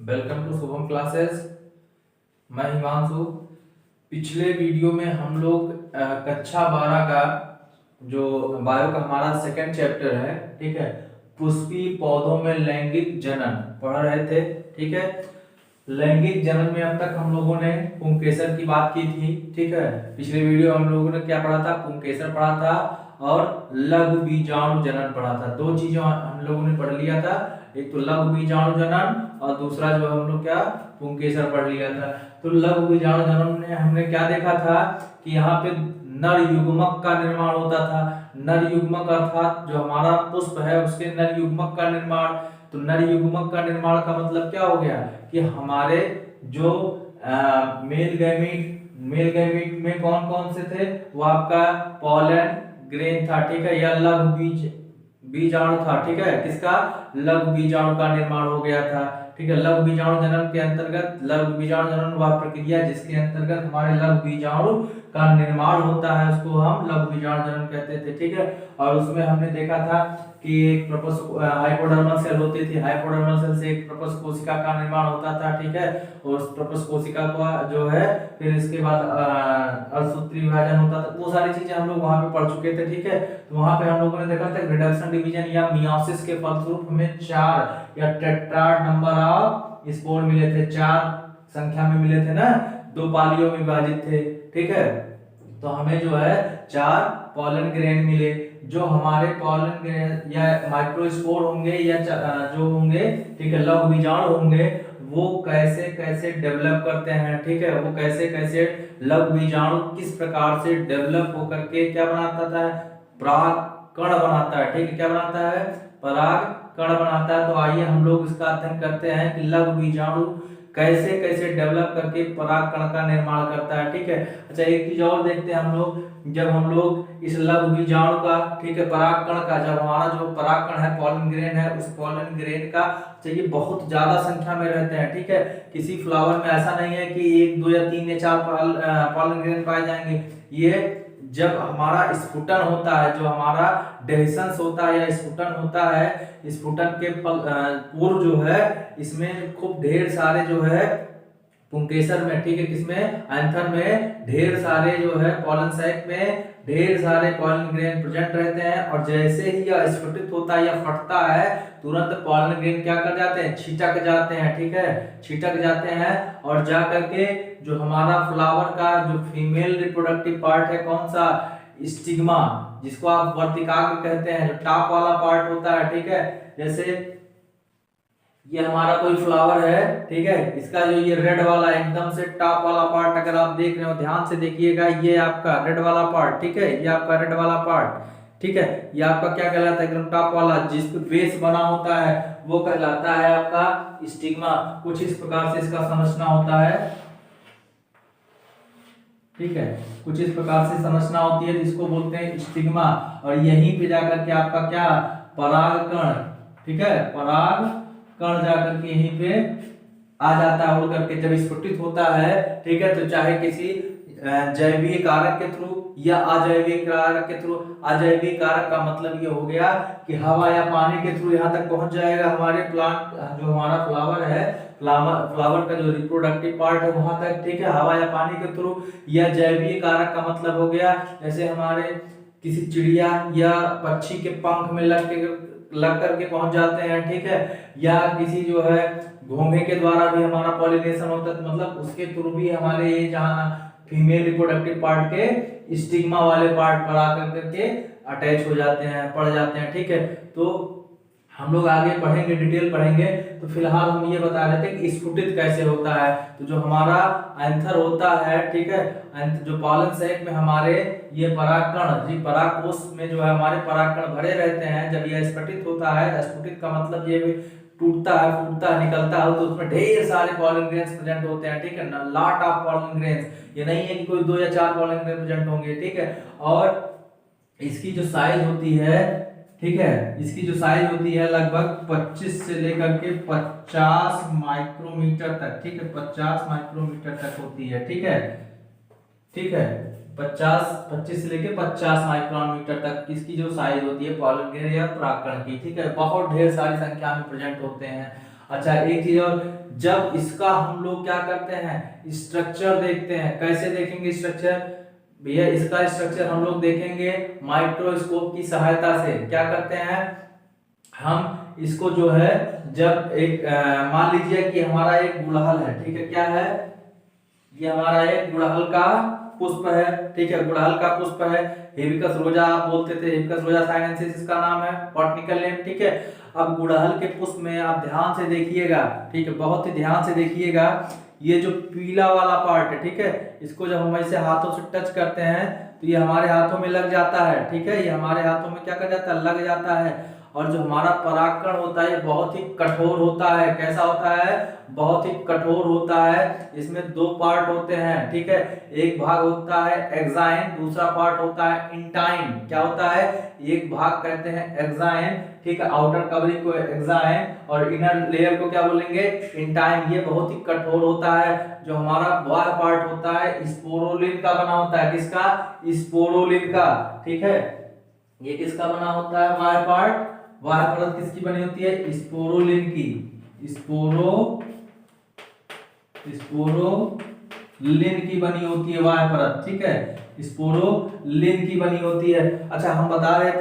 Welcome to Shubham classes. मैं हिमांशु। पिछले video में हम लोग कक्षा 12 का जो बायो का हमारा सेकंड चैप्टर है, ठीक है, पुष्पी पौधों में लैंगिक जनन पढ़ रहे थे। ठीक है, लैंगिक जनन में अब तक हम लोगों ने पुंकेसर की बात की थी। ठीक है, पिछले वीडियो हम लोगों ने क्या पढ़ा था? पुंकेसर पढ़ा था और लघु बीजाणु जनन पढ़ा था। दो चीजें हम लोगों ने पढ़ लिया था, एक तो लघु बीजाणु जनन और दूसरा जो हम लोग क्या पुंकेसर पढ़ लिया था। तो लघु बीजाणु जनन में हमने क्या देखा था कि यहाँ पे नर युग्मक का निर्माण होता था। नर युग्मक अर्थात जो हमारा पुष्प है उसके नर युग्मक का निर्माण। तो नर युग्मक का निर्माण का मतलब क्या हो गया कि हमारे जो मेल गैमीट में कौन कौन से थे? वो आपका पॉलन ग्रेन था, ठीक है, या लघु बीजाणु था। ठीक है, किसका? लघु बीजाणु का निर्माण हो गया था। ठीक है, लघु बीजाणु जनन के अंतर्गत, लघु बीजाणु जनन वह प्रक्रिया जिसके अंतर्गत हमारे लघु बीजाणु का निर्माण होता है उसको हम लघु बीजाणु जनन कहते थे। ठीक है, और उसमें हमने देखा था कि एक हाइपोडर्मल सेल होती थी, हाइपोडर्मल सेल से एक प्रपस कोशिका का निर्माण होता था। ठीक है, और उस प्रपस कोशिका का जो है फिर इसके बाद अर्धसूत्री विभाजन होता था। वो सारी चीजें हम लोग वहां पे पढ़ चुके थे। ठीक है, तो वहां पे हम लोगों ने देखा था रिडक्शन डिवीजन या मियोसिस के फलस्वरूप हमें 4 या टेट्राड नंबर ऑफ स्पोर मिले थे। 4 संख्या में मिले थे ना, 2 पालियों में विभाजित थे। ठीक है, तो हमें जो है 4 पॉलन ग्रेन मिले। जो हमारे पॉलन ग्रेन या माइक्रोस्पोर होंगे या जो होंगे, ठीक है, लघु बीजाणु होंगे, वो कैसे कैसे डेवलप करते हैं। ठीक है, वो कैसे कैसे लघु बीजाणु किस प्रकार से डेवलप होकर के क्या बनाता था? पराग कण बनाता है। ठीक है, क्या बनाता है? पराग कण बनाता है। तो आइए हम लोग इसका अध्ययन करते हैं कि लघु बीजाणु कैसे कैसे डेवलप करके पराग कण का निर्माण करता है। ठीक है, अच्छा एक चीज और देखते हैं हम लोग। जब हम लोग इस लघु बीजाणु का, ठीक है, पराग कण का, जब हमारा जो पराग कण है पॉलन ग्रेन है, उस पॉलन ग्रेन का चाहिए बहुत ज्यादा संख्या में रहते हैं। ठीक है, किसी फ्लावर में ऐसा नहीं है कि 1 2 या 3 या 4 पॉलन ग्रेन पाए जाएंगे। ये जब हमारा स्फुटन होता है, जो हमारा डेहिसंस होता है या स्फुटन होता है, स्फुटन के पूर्व जो है इसमें खूब ढेर सारे जो है पुंकेसर में, ठीक है, किसमें? एंथर में ढेर सारे जो है पॉलन सैक में ढेर सारे पॉलन ग्रेन प्रेजेंट रहते हैं। और जैसे ही यह स्फुटित होता है या फटता है, तुरंत पॉलन ग्रेन क्या कर जाते हैं? छिटक जाते हैं। ठीक है, छिटक जाते हैं और जा करके जो हमारा फ्लावर का जो फीमेल रिप्रोडक्टिव पार्ट है, कौन सा? स्टिग्मा, जिसको आप वर्तिकाग्र कहते हैं, जो टॉप वाला पार्ट होता है। ठीक है, जैसे ये हमारा कोई फ्लावर है, ठीक है, इसका जो ये रेड वाला एकदम से टॉप वाला पार्ट अगर आप देख रहे हो, ध्यान से देखिएगा, ये आपका रेड वाला पार्ट, ठीक है, ये आपका रेड वाला पार्ट, ठीक है, ये आपका क्या कहलाता है? एकदम टॉप वाला जिस पे बेस बना होता है वो कहलाता है आपका स्टिग्मा। कुछ इस प्रकार से इसका संरचना होता है। ठीक है, कुछ इस प्रकार से संरचना होती है जिसको बोलते हैं स्टिग्मा। और यहीं पे जाकर के आपका क्या? पराग कण, ठीक है, पराग कण जाकर के यहीं पे आ जाता है उड़ करके जब स्फुटित होता है। ठीक है, तो चाहे किसी जैविक कारक के थ्रू या अजैविक कारक के थ्रू। अजैविक कारक का मतलब ये हो गया कि हवा या पानी के थ्रू यहाँ तक पहुंच जाएगा हमारे प्लांट, जो हमारा फ्लावर है, फ्लावर का जो रिप्रोडक्टिव पार्ट है वहां तक। ठीक है, हवा या पानी के थ्रू। या जैविक कारक का मतलब हो गया जैसे हमारे किसी चिड़िया या पक्षी के पंख में लग करके पहुंच जाते हैं। ठीक है, या किसी जो है घोंघे के द्वारा भी हमारा पॉलिनेशन होता है, मतलब उसके थ्रू भी हमारे ये जहाँ फीमेल रिप्रोडक्टिव पार्ट के स्टिग्मा वाले पार्ट पर आकर करके अटैच हो जाते हैं, पड़ जाते हैं। ठीक है, तो हम लोग आगे पढ़ेंगे, डिटेल पढ़ेंगे। तो फिलहाल हम ये बता रहे थे कि स्फुटित कैसे होता है। तो जो हमारा एंथर होता है, ठीक है, जो पॉलन सैक में हमारे ये परागकण, जी परागकोश में जो है हमारे परागकण भरे रहते हैं। जब यह स्फुटित होता है, स्फुटित का मतलब ये टूटता है, फूटता है, निकलता है, तो उसमें ढेर सारे पॉलन ग्रेन्स प्रेजेंट होते हैं। ठीक है ना, लॉट ऑफ पॉलन ग्रेन्स, ये नहीं है कि कोई 2 या 4 पॉलन ग्रेन प्रेजेंट होंगे। ठीक है, और इसकी जो साइज होती है, ठीक है, इसकी जो साइज होती है लगभग 25 से लेकर के 50 माइक्रोमीटर तक। ठीक है, 50 माइक्रोमीटर तक होती है। ठीक है, ठीक है, 25 से लेके 50 माइक्रोमीटर तक इसकी जो साइज होती है पॉलन ग्रेन या परागकण की। ठीक है, बहुत ढेर सारी संख्या में प्रेजेंट होते हैं। अच्छा एक चीज और, जब इसका हम लोग क्या करते हैं, स्ट्रक्चर देखते हैं, कैसे देखेंगे स्ट्रक्चर भैया, इसका स्ट्रक्चर हम लोग देखेंगे माइक्रोस्कोप की सहायता से। क्या करते हैं हम इसको जो है, जब एक मान लीजिए कि हमारा एक गुड़हल है, ठीक है, क्या है, ये हमारा एक गुड़हल का पुष्प है, ठीक है, गुड़हल का पुष्प है, हिबिस्कस रोजा आप बोलते थे, हिबिस्कस रोजा साइनेंसिस इसका नाम है, बॉटनिकल नेम, ठीक है। अब गुड़हल के पुष्प में आप ध्यान से देखिएगा, ठीक है, बहुत ही ध्यान से देखिएगा, ये जो पीला वाला पार्ट है, ठीक है, इसको जब हम ऐसे हाथों से टच करते हैं तो ये हमारे हाथों में लग जाता है, ठीक है, ये हमारे हाथों में क्या कर जाता है, लग जाता है। और जो हमारा परागकण होता है बहुत ही कठोर होता है, कैसा होता है, बहुत ही कठोर होता है। इसमें दो पार्ट होते हैं, ठीक है, एक भाग होता है एक्साइन, दूसरा पार्ट होता है इंटाइन। क्या होता है, एक भाग कहते हैं एक्साइन, ठीक है, आउटर कवरिंग को एक्साइन और इनर लेयर को क्या बोलेंगे, इंटाइन। ये बहुत ही कठोर होता है। जो हमारा बाहर पार्ट होता है स्पोरोलिन का बना होता है, किसका, स्पोरोलिन का, ठीक है, ये किसका बना होता है, बाहर पार्ट, बाहर परत किसकी बनी होती है, स्पोरोलिन की, स्पोरोलिन की बनी होती है बाह्य परत, ठीक है, स्पोरोलिन की बनी होती है। अच्छा हम बता रहे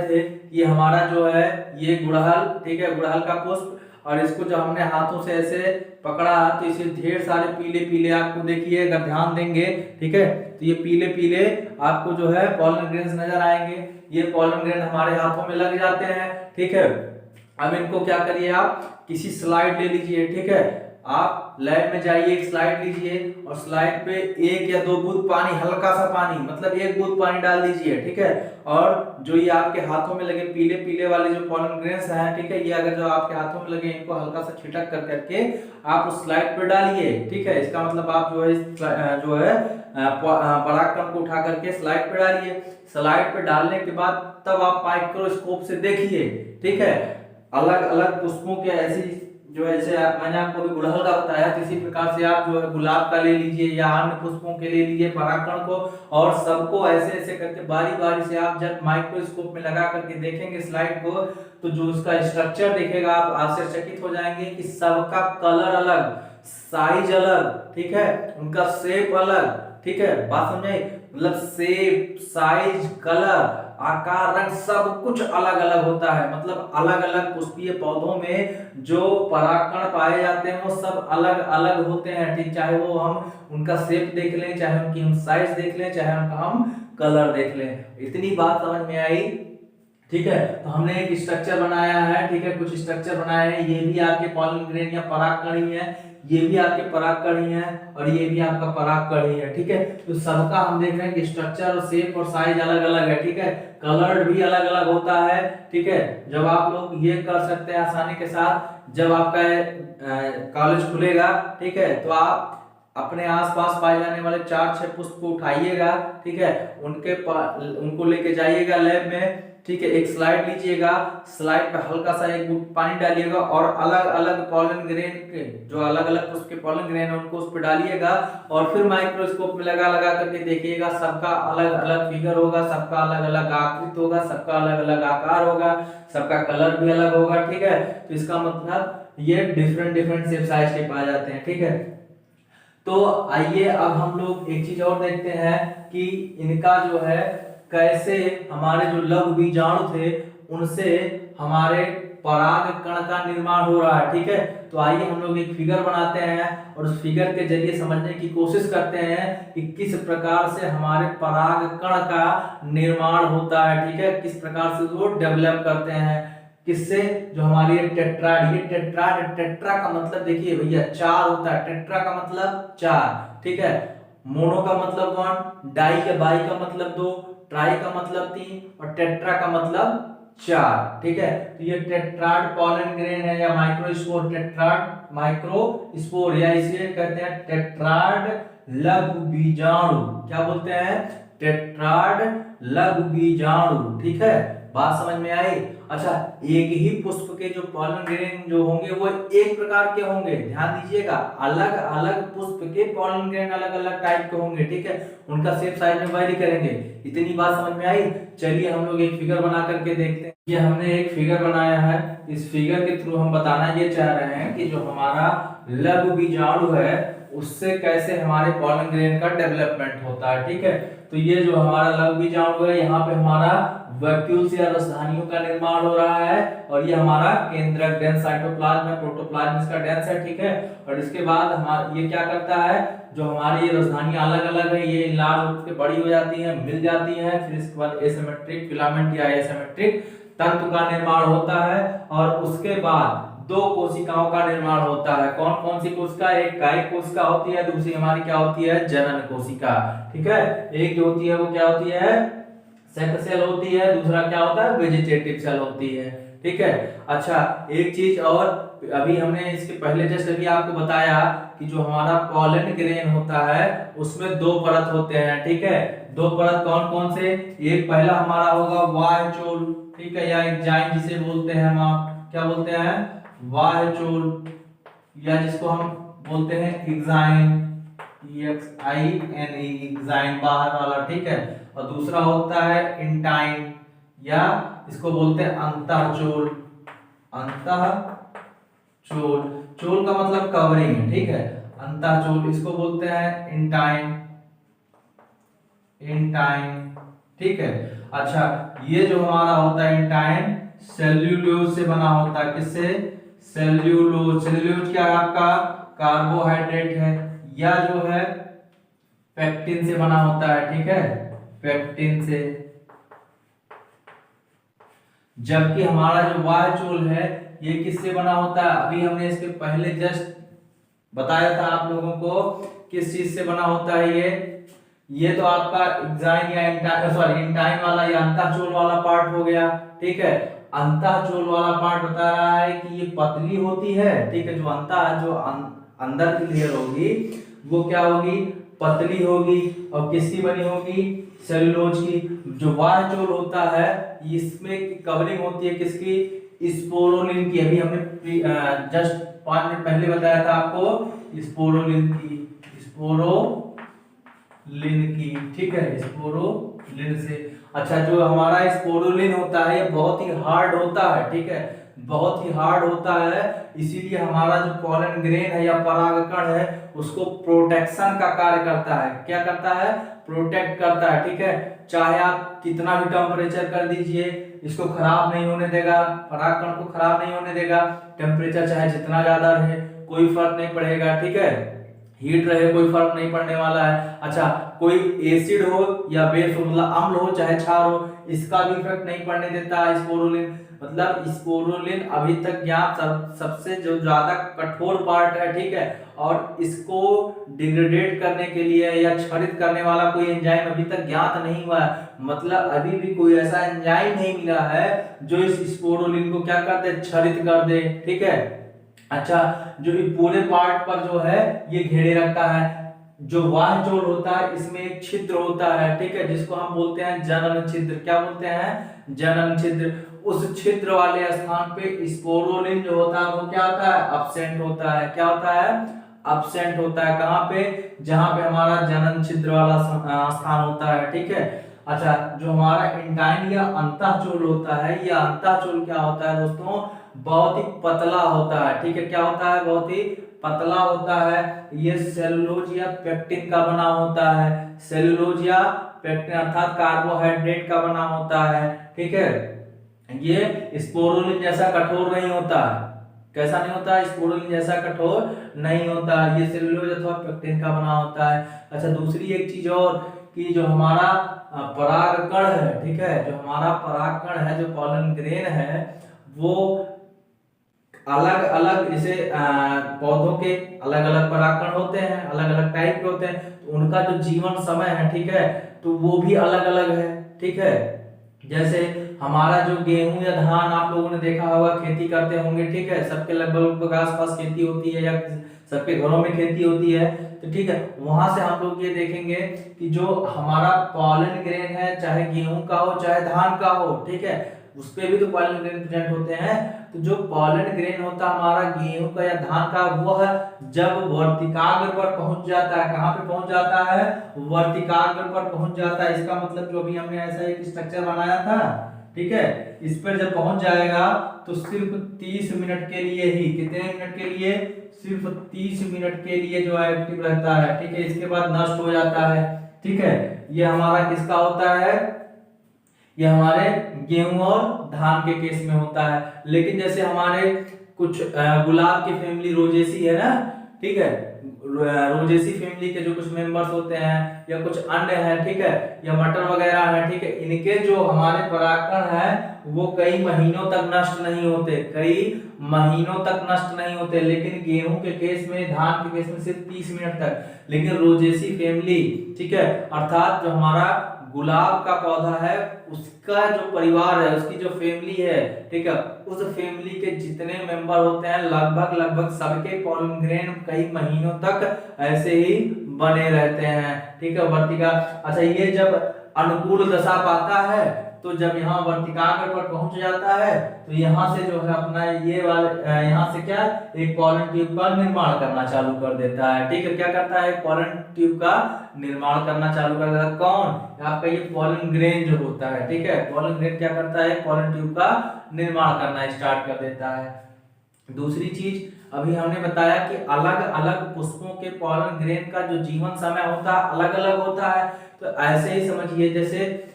थे कि हमारा जो है ये गुड़हल, ठीक है, गुड़हल का पुष्प, और इसको जब हमने हाथों से ऐसे पकड़ा तो इसे ढेर सारे पीले पीले आपको देखिए, अगर ध्यान देंगे, ठीक है, तो ये पीले पीले आपको जो है पॉलन ग्रेन्स नजर आएंगे। ये पॉलन ग्रेन हमारे हाथों में लग जाते हैं, ठीक है। अब इनको क्या करिए, आप किसी स्लाइड ले लीजिए, ठीक है, आप लैब में जाइए, एक स्लाइड लीजिए और स्लाइड पे 1 या 2 बूंद पानी, हल्का सा पानी, मतलब 1 बूंद पानी डाल दीजिए, ठीक है। और जो ये आपके हाथों में लगे पीले पीले वाले जो पॉलन ग्रेन्स हैं, ठीक है, ये अगर जो आपके हाथों में लगे इनको हल्का सा छिटक कर करके आप उस स्लाइड पे डालिए, ठीक है। इसका मतलब आप जो है परागकण को उठा करके स्लाइड पे डालिए। स्लाइड पे डालने के बाद तब आप माइक्रोस्कोप से देखिए, ठीक है, अलग अलग पुष्पों के ऐसी जो ऐसे मैंने आपको अभी गुड़हल का बताया, इसी प्रकार से आप जो है गुलाब का ले लीजिए या अन्य पुष्पों के ले लीजिए परागकण को, और सबको ऐसे ऐसे करके बारी बारी से आप जब माइक्रोस्कोप में लगा करके देखेंगे स्लाइड को, तो जो उसका स्ट्रक्चर दिखेगा आप आश्चर्यचकित हो जाएंगे कि सबका कलर अलग, साइज अलग, ठीक है, उनका शेप अलग, ठीक है, बात समझे, मतलब शेप, साइज, कलर, आकार, रंग सब कुछ अलग अलग होता है। मतलब अलग अलग पुष्पीय पौधों में जो परागकण पाए जाते हैं वो सब अलग अलग होते हैं, ठीक, चाहे वो हम उनका शेप देख लें, चाहे उनकी हम साइज देख लें, चाहे उनका हम कलर देख लें। इतनी बात समझ में आई, ठीक है। तो हमने एक स्ट्रक्चर बनाया है, ठीक है, कुछ स्ट्रक्चर बनाए हैं, ये भी आपके पॉलन ग्रेन या परागकण ही है, ये भी आपके परागकण ही है, और ये भी आपका परागकण ही है, ठीक है। तो सबका हम देख रहे हैं कि स्ट्रक्चर और शेप और साइज अलग अलग है, ठीक है, कलर भी अलग अलग होता है, ठीक है। जब आप लोग ये कर सकते हैं आसानी के साथ, जब आपका कॉलेज खुलेगा, ठीक है, तो आप अपने आसपास पाए जाने वाले 4-6 पुष्प को उठाइएगा, ठीक है, उनको लेके जाइएगा लैब में, ठीक है, एक स्लाइड लीजिएगा, स्लाइड पे हल्का सा एक बूंद पानी डालिएगा और अलग अलग पॉलन ग्रेन के जो अलग अलग पुष्प के पॉलन ग्रेन है उनको उस पे डालिएगा, और फिर माइक्रोस्कोप में लगा लगा करके देखिएगा, सबका अलग अलग फिगर होगा, सबका अलग अलग आकृति होगा, सबका अलग अलग आकार होगा, सबका कलर भी अलग होगा, ठीक है। तो इसका मतलब ये डिफरेंट डिफरेंट शेप साइज के पाए जाते हैं, ठीक है। तो आइए अब हम लोग एक चीज और देखते हैं कि इनका जो है कैसे हमारे जो लघु बीजाणु थे उनसे हमारे परागकण का निर्माण हो रहा है, ठीक है। तो आइए हम लोग एक फिगर बनाते हैं और उस फिगर के जरिए समझने की कोशिश करते हैं कि किस प्रकार से हमारे परागकण का निर्माण होता है, ठीक है, किस प्रकार से वो डेवलप करते हैं, किससे, जो हमारी टेट्राड, ये टेट्राड, टेट्रा का मतलब देखिए भैया 4 होता है, टेट्रा का मतलब 4, ठीक है। मोनो का मतलब 1, डाई या बाई का मतलब 2, ट्राई का मतलब 3 और टेट्रा का मतलब 4, ठीक है। तो ये टेट्राड पॉलन ग्रेन है या माइक्रोस्पोर, टेट्राड माइक्रोस्पोर, या इसलिए कहते हैं टेट्राड लघु बीजाणु। क्या बोलते हैं, टेट्राड लघु बीजाणु, ठीक है, बात समझ में आई। अच्छा, एक ही पुष्प के जो पॉलन ग्रेन जो होंगे वो एक प्रकार के होंगे, ध्यान दीजिएगा, अलग अलग पुष्प के पॉलन ग्रेन अलग अलग टाइप के होंगे, ठीक है, उनका शेप साइज में वेरी करेंगे। इतनी बात समझ में आई। चलिए हम लोग एक फिगर बना करके देखते हैं। ये हमने एक फिगर बनाया है, इस फिगर के थ्रू हम बताना ये चाह रहे हैं कि जो हमारा लघु बीजाणु है उससे कैसे हमारे पॉलन ग्रेन का डेवलपमेंट होता है, ठीक है। तो ये जो हमारा लघु बीजाणु है, यहाँ पे हमारा वैक्यूल्स या रसधानियों का निर्माण हो रहा है, और ये हमारा केंद्रक डेंस साइटोप्लाज्म है, प्रोटोप्लाज्म इसका डेंस है, ठीक है। और इसके बाद हमारा ये क्या करता है, जो हमारी ये रसधानियां अलग अलग है, ये लार्ज होकर बड़ी हो जाती है, मिल जाती है, फिर इसके बाद एसिमेट्रिक फिलामेंट या एसिमेट्रिक तंतु का निर्माण होता है, और उसके बाद दो कोशिकाओं का निर्माण होता है। कौन कौन सी कोशिका, एक कायिक कोशिका होती है, दूसरी हमारी क्या होती है, जनन कोशिका, ठीक है। एक जो होती है वो क्या होती है, सेक सेल होती है, दूसरा क्या होता है, वेजिटेटिव सेल होती है, ठीक है। अच्छा, एक चीज और, अभी हमने इसके पहले जस्ट अभी आपको बताया कि जो हमारा पॉलन ग्रेन होता है उसमें दो परत होते हैं, ठीक है। दो परत कौन कौन से, एक पहला हमारा होगा वाह्यचोल, ठीक है, या एग्जाइम जिसे बोलते हैं हम, आप क्या बोलते हैं, वाह्यचोल, या जिसको हम बोलते हैं एग्जाइम, EXINE, एग्जाइम बाहर वाला, ठीक है। और दूसरा होता है इंटाइन, या इसको बोलते हैं अंतःचोल, अंतःचोल, चोल का मतलब कवरिंग है, ठीक है, अंतःचोल, इसको बोलते हैं इंटाइन, इंटाइन, ठीक है। अच्छा, ये जो हमारा होता है इंटाइन सेल्यूलोज से बना होता है, किससे, सेल्यूलोज, सेल्यूलोज क्या है आपका, कार्बोहाइड्रेट है, या जो है पेक्टिन से बना होता है, ठीक है, पेक्टिन से। जबकि हमारा जो वाह्यचोल है ये किससे बना होता है, अभी हमने इसके पहले जस्ट बताया था आप लोगों को किस चीज से बना होता है, ये तो आपका एग्जाइम या इंटाइन वाला या अंतःचोल वाला पार्ट हो गया, ठीक है। अंतःचोल वाला पार्ट बता रहा है कि ये पतली होती है, ठीक है, जो अंदर की लेयर होगी वो क्या होगी, पतली होगी, और किसकी बनी होगी, सेलुलोज की। जो वाह्यचोल होता है इसमें कवरिंग होती है किसकी, स्पोरुलिन की, अभी हमने जस्ट 5 मिनट पहले बताया था आपको, स्पोरुलिन की, स्पोरुलिन की, ठीक है, स्पोरुलिन से। अच्छा, जो हमारा स्पोरुलिन होता है ये बहुत ही हार्ड होता है, ठीक है, बहुत ही हार्ड होता है, इसीलिए हमारा जो पॉलन ग्रेन है या परागकण है उसको प्रोटेक्शन का कार्य करता है। क्या करता है, प्रोटेक्ट करता है, ठीक है। चाहे आप कितना भी टेम्परेचर कर दीजिए, इसको खराब नहीं होने देगा, परागकण को खराब नहीं होने देगा, टेम्परेचर चाहे जितना ज्यादा रहे कोई फर्क नहीं पड़ेगा, ठीक है, हीट रहे कोई फर्क नहीं पड़ने वाला है। अच्छा, कोई एसिड हो या बेस हो, मतलब अम्ल हो चाहे क्षार हो, इसका भी इफेक्ट नहीं पड़ने देता स्पोरुलिन। मतलब स्पोरुलिन अभी तक ज्ञात सबसे जो ज्यादा कठोर पार्ट है, ठीक है, और इसको डिग्रेडेट करने के लिए या क्षरित करने वाला कोई एंजाइम अभी तक ज्ञात नहीं हुआ है। मतलब अभी भी कोई ऐसा एंजाइम नहीं मिला है जो इस स्पोरुलिन को क्या कर दे, क्षरित कर दे, ठीक है। अच्छा, जो पूरे पार्ट पर जो है ये घेरे रखता है। जो वाह्यचोल होता है इसमें एक छिद्र होता है, ठीक है, जिसको हम बोलते हैं जनन छिद्र। क्या बोलते हैं, जनन छिद्र। उस छिद्र वाले स्थान पे स्पोरुलिन जो होता है वो क्या होता है, अब्सेंट होता है। क्या होता है, अब्सेंट होता है। कहाँ पे, जहां पे हमारा जनन छिद्र वाला स्थान होता है, ठीक है। अच्छा, जो हमारा इंटाइन या अंतःचोल होता है, यह अंतःचोल क्या होता है दोस्तों, बहुत ही पतला होता है, ठीक है। क्या होता है, बहुत ही पतला होता है। ये सेलुलोज या पेक्टिन का बना होता है, सेलुलोज या पेक्टिन अर्थात कार्बोहाइड्रेट का बना होता है, ठीक है। ये स्पोरुलिन जैसा कठोर नहीं होता है। कैसा नहीं होता, स्पोरुलिन जैसा कठोर नहीं होता, ये सेलुलोज अथवा पेक्टिन का बना होता है। अच्छा, दूसरी एक चीज और कि जो हमारा परागकण है, ठीक है, जो हमारा परागकण है, जो पॉलन ग्रेन है, वो अलग अलग जैसे पौधों के अलग अलग परागकण होते हैं, अलग अलग टाइप के होते हैं, तो उनका जो जीवन समय है, ठीक है, तो वो भी अलग अलग है, ठीक है। जैसे हमारा जो गेहूं या धान आप लोगों ने देखा होगा, खेती करते होंगे, ठीक है, सबके लगभग आसपास खेती होती है या सबके घरों में खेती होती है, तो ठीक है, वहां से हम लोग ये देखेंगे कि जो हमारा पॉलन ग्रेन है, चाहे गेहूं का हो चाहे धान का हो, ठीक है, उस पे भी तो पॉलन ग्रेन प्रेजेंट होते हैं। तो जो पॉलन ग्रेन होता है हमारा गेहूं का या धान का, वो है जब वर्तिकाग्र पर पहुंच जाता है। कहां पे पहुंच जाता है? वर्तिकाग्र पर पहुंच जाता है। इसका मतलब जो अभी हमने ऐसा एक स्ट्रक्चर बनाया था, ठीक है, इस पर जब पहुंच जाएगा तो सिर्फ 30 मिनट के लिए ही, कितने मिनट के लिए? सिर्फ 30 मिनट के लिए जो है एक्टिव रहता है, ठीक है, इसके बाद नष्ट हो जाता है, ठीक है। ये हमारा किसका होता है? ये हमारे गेहूं और धान के केस में होता है। लेकिन जैसे हमारे कुछ गुलाब की फैमिली रोजेसी है ना, ठीक है, रोजेसी फैमिली के जो कुछ मेंबर्स होते हैं या कुछ अन्य है, ठीक है, या मटर वगैरह है, ठीक है, इनके जो हमारे परागकण है वो कई महीनों तक नष्ट नहीं होते, कई महीनों तक नष्ट नहीं होते। लेकिन गेहूं के केस में, धान के केस में सिर्फ 30 मिनट तक। लेकिन रोजेसी फैमिली, ठीक है, अर्थात जो हमारा गुलाब का पौधा है उसका जो परिवार है, उसकी जो फैमिली है, ठीक है, उस फैमिली के जितने मेंबर होते हैं लगभग सबके पॉलन ग्रेन कई महीनों तक ऐसे ही बने रहते हैं, ठीक है, वर्तिका। अच्छा, ये जब अनुकूल दशा पाता है तो जब यहाँ वर्तिकाग्र पर पहुंच जाता है तो यहाँ से जो है अपना ये वाले यहाँ से क्या एक पॉलन ट्यूब का निर्माण करना चालू कर देता है, ठीक है। क्या करता है? पॉलन ट्यूब का निर्माण करना चालू कर देता है। कौन? आपका ये पॉलन ग्रेन जो होता है, ठीक है, पॉलन ग्रेन क्या करता है? पॉलन ट्यूब का निर्माण करना स्टार्ट कर देता है। दूसरी चीज अभी हमने बताया कि अलग अलग पुष्पों के पॉलन ग्रेन का जो जीवन समय होता है अलग अलग होता है। तो ऐसे ही समझिए, जैसे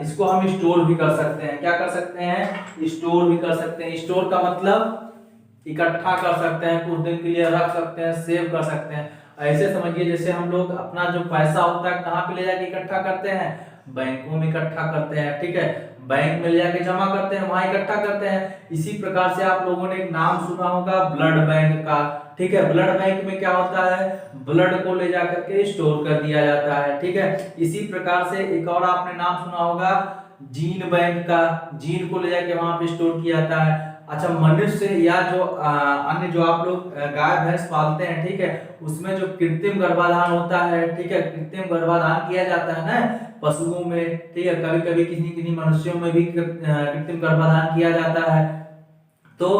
इसको हम स्टोर भी कर सकते हैं। क्या कर सकते हैं? स्टोर भी कर सकते हैं। स्टोर का मतलब इकट्ठा कर सकते हैं, कुछ दिन के लिए रख सकते हैं, सेव कर सकते हैं। ऐसे समझिए जैसे हम लोग अपना जो पैसा होता है कहाँ पे ले जाके इकट्ठा करते हैं? बैंकों में इकट्ठा करते हैं, ठीक है, बैंक में ले जाके जमा करते हैं, वहां इकट्ठा करते हैं। इसी प्रकार से आप लोगों ने एक नाम सुना होगा ब्लड बैंक का, ठीक है। ब्लड बैंक में क्या होता है? ब्लड को ले जाकर के स्टोर कर दिया जाता है, ठीक है। इसी प्रकार से एक और आपने नाम सुना होगा जीन बैंक का, जीन को ले जाके वहां पे स्टोर किया जाता है। अच्छा, मनुष्य या जो अन्य जो आप लोग गाय भैंस पालते हैं, ठीक है, उसमें जो कृत्रिम गर्भाधान होता है, ठीक है, कृत्रिम गर्भाधान किया जाता है ना पशुओं में, ठीक है, कभी कभी किसी किसी मनुष्यों में भी कृत्रिम गर्भाधान किया जाता है। तो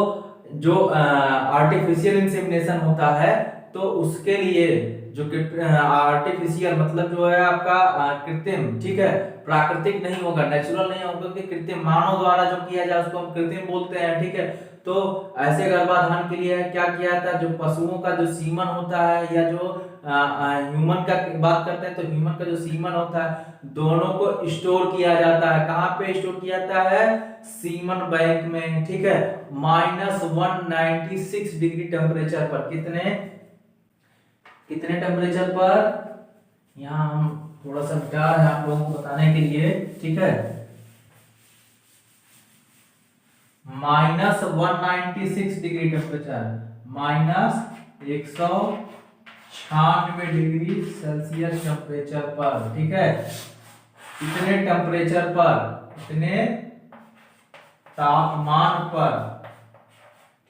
जो आर्टिफिशियल इंसेमिनेशन होता है तो उसके लिए जो आर्टिफिशियल मतलब जो है आपका कृत्रिम, ठीक है, प्राकृतिक नहीं होगा, नेचुरल नहीं होगा, कि कृत्रिम मानव द्वारा जो किया जाए उसको हम कृत्रिम बोलते हैं, ठीक है। तो ऐसे गर्भाधान के लिए क्या किया था? जो पशुओं का जो सीमन होता है या जो ह्यूमन का बात करते हैं तो ह्यूमन का जो सीमन होता है दोनों को स्टोर किया जाता है। कहाँ पे स्टोर किया जाता है? सीमन बैंक में, ठीक है, -196 डिग्री टेम्परेचर पर। कितने टेम्परेचर पर? यहाँ हम थोड़ा सा मिटा रहे हैं आप लोगों को बताने के लिए, ठीक है, -196 degree temperature, -196 degree Celsius temperature पर, ठीक है। कितने टेम्परेचर पर? कितने तापमान पर,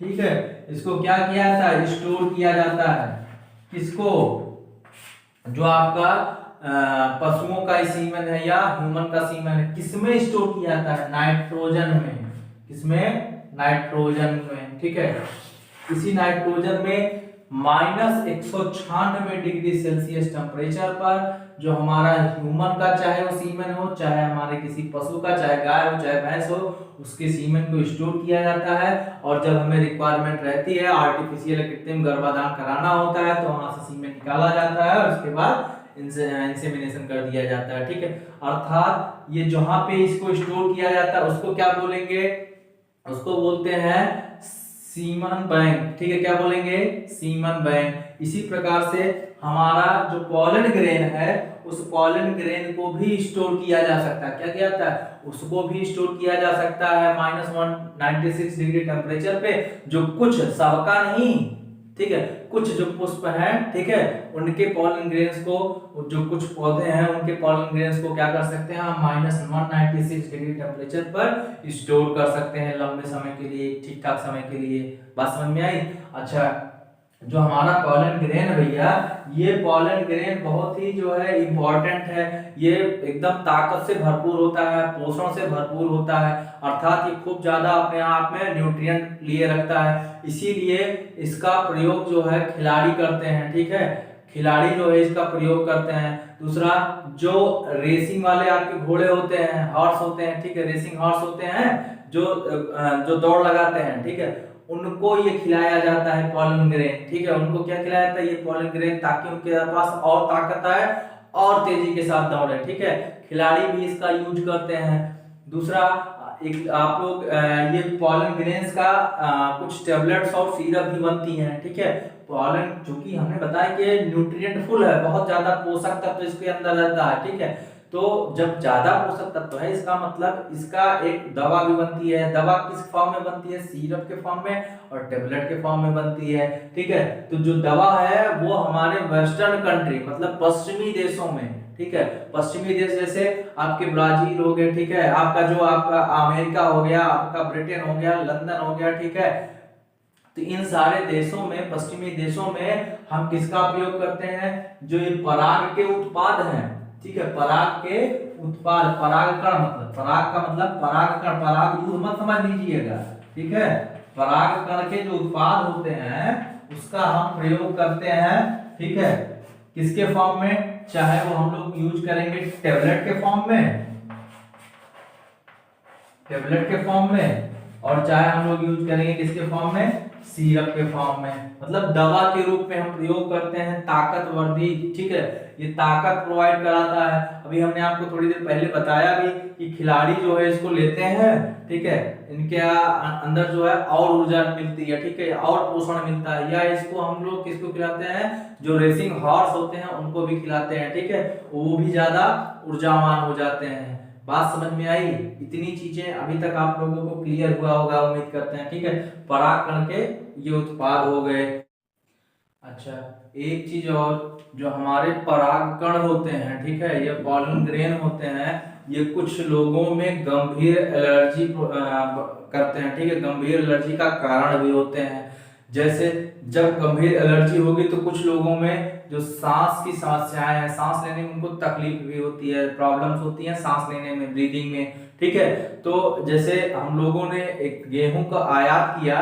ठीक है। इसको क्या किया जाता है? स्टोर किया जाता है। किसको? जो आपका पशुओं का सीमन है या ह्यूमन का सीमन है, किसमें स्टोर किया जाता है? नाइट्रोजन में। किसमें? नाइट्रोजन में, ठीक है। इसी नाइट्रोजन में -196 डिग्री सेल्सियस टेम्परेचर पर जो हमारा ह्यूमन का, चाहे वो सीमन हो, चाहे हमारे किसी पशु का, चाहे गाय हो चाहे भैंस हो, उसके सीमन को स्टोर किया जाता है। और जब हमें रिक्वायरमेंट रहती है, आर्टिफिशियल कृत्रिम गर्भाधान कराना होता है, तो वहां से सीमन निकाला जाता है और उसके बाद इंसेमिनेशन कर दिया जाता है, ठीक है। अर्थात ये जहां पे इसको स्टोर किया जाता है उसको क्या बोलेंगे? उसको बोलते हैं सीमन बैंक, ठीक है। क्या बोलेंगे? Semen bank. इसी प्रकार से हमारा जो पॉलन ग्रेन है उस पॉलन ग्रेन को भी स्टोर किया जा सकता है। क्या किया जाता है? उसको भी स्टोर किया जा सकता है -196 डिग्री टेम्परेचर पे। जो कुछ, सबका नहीं, ठीक है, कुछ जो पुष्प हैं, ठीक है, उनके पॉलन ग्रेन्स को, जो कुछ पौधे हैं उनके पॉलन ग्रेन्स को क्या कर सकते हैं हम? -196 डिग्री टेम्परेचर पर स्टोर कर सकते हैं लंबे समय के लिए, ठीक ठाक समय के लिए। बात समझ में आई? अच्छा, जो हमारा पॉलन ग्रेन भैया, ये पॉलन ग्रेन बहुत ही जो है इम्पोर्टेंट है। ये एकदम ताकत से भरपूर होता है, पोषण से भरपूर होता है, अर्थात ये खूब ज्यादा अपने आप में न्यूट्रिएंट लिए रखता है। इसीलिए इसका प्रयोग जो है खिलाड़ी करते हैं, ठीक है, खिलाड़ी जो है इसका प्रयोग करते हैं। दूसरा, जो रेसिंग वाले आपके घोड़े होते हैं, हॉर्स होते हैं, ठीक है, रेसिंग हॉर्स होते हैं, जो दौड़ लगाते हैं, ठीक है, उनको ये खिलाया जाता है पॉलन ग्रेन, ठीक है, उनको क्या खिलाया जाता है, ये पॉलन ग्रेन, ताकि उनके पास और ताकत आए और तेजी के साथ दौड़े, ठीक है। खिलाड़ी भी इसका यूज करते हैं। दूसरा, एक आप लोग ये पॉलन ग्रेन्स का कुछ टेबलेट्स और सिरप भी बनती हैं, ठीक है। पॉलन चूंकि हमने बताया कि न्यूट्रिएंट फुल है, बहुत ज्यादा पोषक तत्व इसके अंदर रहता है, ठीक है। तो जब ज्यादा पोषक तत्व है, इसका मतलब इसका एक दवा भी बनती है। दवा किस फॉर्म में बनती है, सिरप के फॉर्म में और टेबलेट के फॉर्म में बनती है, ठीक है। तो जो दवा है वो हमारे वेस्टर्न कंट्री, मतलब पश्चिमी देशों में, ठीक है, पश्चिमी देश जैसे आपके ब्राजील हो गए, ठीक है, आपका अमेरिका हो गया, आपका ब्रिटेन हो गया, लंदन हो गया, ठीक है। तो इन सारे देशों में, पश्चिमी देशों में हम किसका प्रयोग करते हैं, जो ये पराग के उत्पाद हैं, ठीक है, पराग के उत्पाद, परागकण, मतलब पराग का मतलब परागकण, पराग दूध मत समझ लीजिएगा, ठीक है। परागकण के जो उत्पाद होते हैं उसका हम प्रयोग करते हैं, ठीक है, किसके फॉर्म में, चाहे वो हम लोग यूज करेंगे टेबलेट के फॉर्म में, टेबलेट के फॉर्म में, और चाहे हम लोग यूज करेंगे किसके फॉर्म में, सिरप के फॉर्म में, मतलब दवा के रूप में हम प्रयोग करते हैं, ताकतवर्धी, ठीक है, ये ताकत प्रोवाइड कराता है। अभी हमने आपको थोड़ी देर पहले बताया भी कि खिलाड़ी जो है इसको लेते हैं, ठीक है, इनके अंदर जो है और ऊर्जा मिलती है, ठीक है, और पोषण मिलता है। या इसको हम लोग किसको खिलाते हैं, जो रेसिंग हॉर्स होते हैं उनको भी खिलाते हैं, ठीक है, वो भी ज्यादा ऊर्जावान हो जाते हैं। बात समझ में आई? इतनी चीजें अभी तक आप लोगों को क्लियर हुआ होगा, उम्मीद करते हैं, ठीक है। परागकण के ये उत्पाद हो गए। अच्छा, एक चीज और, जो हमारे परागकण होते हैं, ठीक है, ये पॉलन ग्रेन होते हैं, ये कुछ लोगों में गंभीर एलर्जी करते हैं, ठीक है, गंभीर एलर्जी का कारण भी होते हैं। जैसे जब गंभीर एलर्जी होगी तो कुछ लोगों में जो सांस की समस्याएं हैं, सांस लेने में उनको तकलीफ भी होती है, प्रॉब्लम्स होती हैं सांस लेने में, ब्रीदिंग में, ठीक है। तो जैसे हम लोगों ने एक गेहूं का आयात किया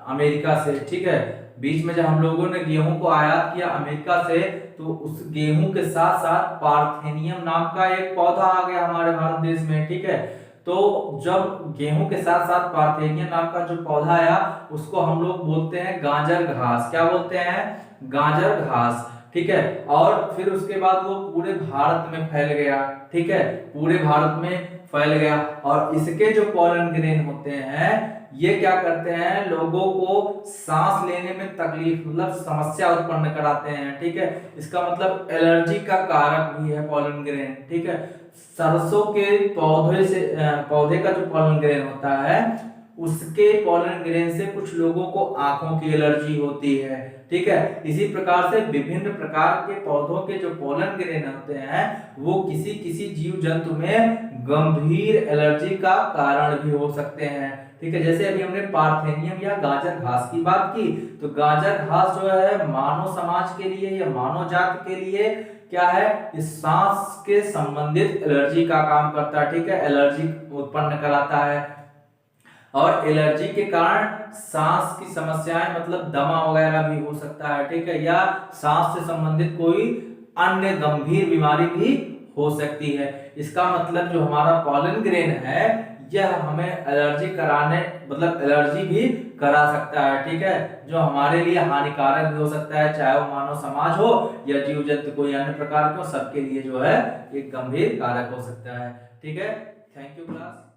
अमेरिका से, ठीक है, बीच में जब हम लोगों ने गेहूं को आयात किया अमेरिका से, तो उस गेहूं के साथ साथ पार्थेनियम नाम का एक पौधा आ गया हमारे भारत देश में, ठीक है। तो जब गेहूं के साथ साथ पार्थेनियम नाम का जो पौधा आया, उसको हम लोग बोलते हैं गाजर घास। क्या बोलते हैं? गाजर घास, ठीक है। और फिर उसके बाद वो पूरे भारत में फैल गया, ठीक है, पूरे भारत में फैल गया। और इसके जो पॉलन ग्रेन होते हैं, ये क्या करते हैं, लोगों को सांस लेने में तकलीफ, मतलब समस्या उत्पन्न कराते हैं, ठीक है। इसका मतलब एलर्जी का कारक भी है पॉलन ग्रेन, ठीक है। सरसों के पौधे का जो पॉलन ग्रेन होता है, उसके पॉलन ग्रेन से कुछ लोगों को आंखों की एलर्जी होती है, ठीक है। इसी प्रकार से विभिन्न प्रकार के पौधों के जो पॉलन ग्रेन होते हैं, वो किसी किसी जीव जंतु में गंभीर एलर्जी का कारण भी हो सकते हैं, ठीक है। जैसे अभी हमने पार्थेनियम या गाजर घास की बात की, तो गाजर घास जो है मानव समाज के लिए या मानव जाति के लिए क्या है, इस सांस के संबंधित एलर्जी का काम करता है, ठीक है, एलर्जी उत्पन्न कराता है। और एलर्जी के कारण सांस की समस्याएं, मतलब दमा वगैरह भी हो सकता है, ठीक है, या सांस से संबंधित कोई अन्य गंभीर बीमारी भी हो सकती है। इसका मतलब जो हमारा पॉलन ग्रेन है, यह हमें एलर्जी कराने, मतलब एलर्जी भी करा सकता है, ठीक है, जो हमारे लिए हानिकारक भी हो सकता है, चाहे वो मानव समाज हो या जीव जंतु कोई अन्य प्रकार के हो, सबके लिए जो है एक गंभीर कारक हो सकता है, ठीक है। Thank you class.